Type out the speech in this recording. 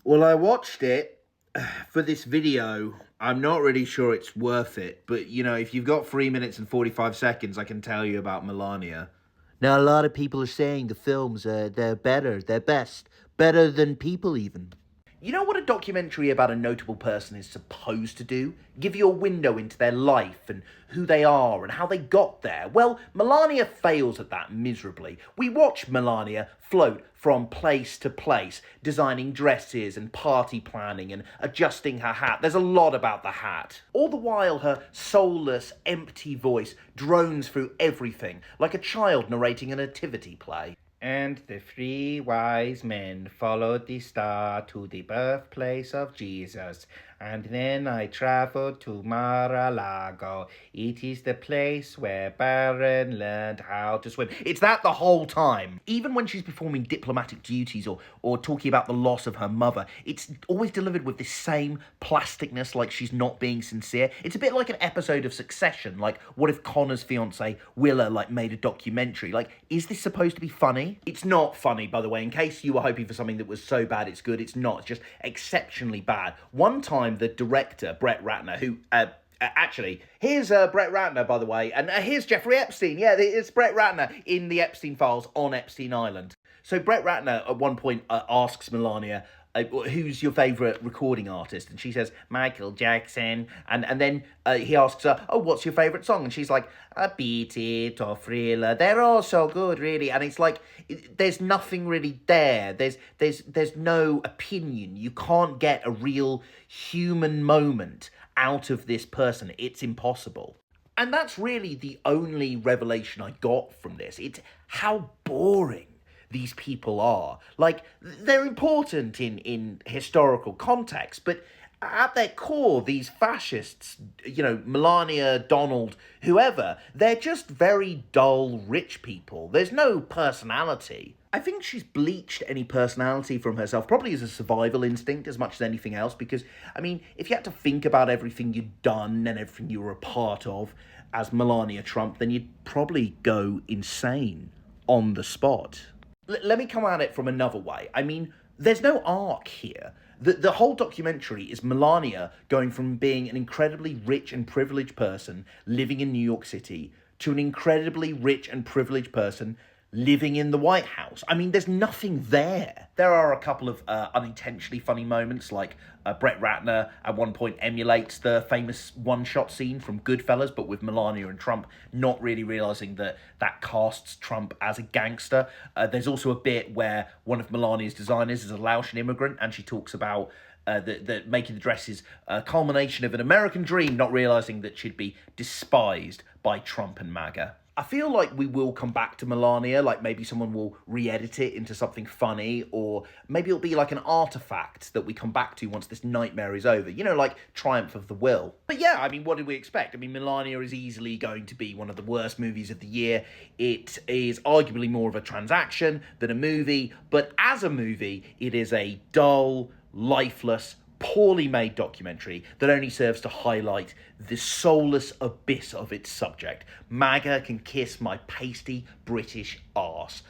Well, I watched it for this video. I'm not really sure it's worth it, but if you've got 3 minutes and 45 seconds, I can tell you about Melania. Now, a lot of people are saying the films, they're better, they're better than people even. You know what a documentary about a notable person is supposed to do? Give you a window into their life and who they are and how they got there. Well, Melania fails at that miserably. We watch Melania float from place to place, designing dresses and party planning and adjusting her hat. There's a lot about the hat. All the while, her soulless, empty voice drones through everything, like a child narrating a nativity play. And the 3 wise men followed the star to the birthplace of Jesus. And then I traveled to Mar-a-Lago. It is the place where Baron learned how to swim. It's that the whole time. Even when she's performing diplomatic duties or talking about the loss of her mother, it's always delivered with this same plasticness, like she's not being sincere. It's a bit like an episode of Succession. Like, what if Connor's fiance Willa made a documentary? Like, is this supposed to be funny? It's not funny, by the way. In case you were hoping for something that was so bad it's good, it's not. It's just exceptionally bad. One time, the director, Brett Ratner, who actually, here's Brett Ratner, by the way, and here's Jeffrey Epstein. Yeah, it's Brett Ratner in the Epstein files on Epstein Island. So Brett Ratner at one point asks Melania, who's your favourite recording artist? And she says, Michael Jackson. And then he asks her, oh, what's your favourite song? And she's like, Beat It or Thriller. They're all so good, really. And it's like, there's nothing really there. There's no opinion. You can't get a real human moment out of this person. It's impossible. And that's really the only revelation I got from this. It's how boring these people are. Like, they're important in historical context, but at their core, these fascists, Melania, Donald, whoever, they're just very dull, rich people. There's no personality. I think she's bleached any personality from herself, probably as a survival instinct as much as anything else, because, if you had to think about everything you'd done and everything you were a part of as Melania Trump, then you'd probably go insane on the spot. Let me come at it from another way. There's no arc here. The whole documentary is Melania going from being an incredibly rich and privileged person living in New York City to an incredibly rich and privileged person living in the White House. There's nothing there. There are a couple of unintentionally funny moments, like Brett Ratner at one point emulates the famous one-shot scene from Goodfellas, but with Melania and Trump, not really realizing that casts Trump as a gangster. There's also a bit where one of Melania's designers is a Laotian immigrant, and she talks about that making the dress is a culmination of an American dream, not realizing that she'd be despised by Trump and MAGA. I feel like we will come back to Melania, like maybe someone will re-edit it into something funny, or maybe it'll be like an artifact that we come back to once this nightmare is over, like Triumph of the Will. But yeah, what did we expect? Melania is easily going to be one of the worst movies of the year. It is arguably more of a transaction than a movie, but as a movie, it is a dull, lifeless, poorly made documentary that only serves to highlight the soulless abyss of its subject. MAGA can kiss my pasty British arse.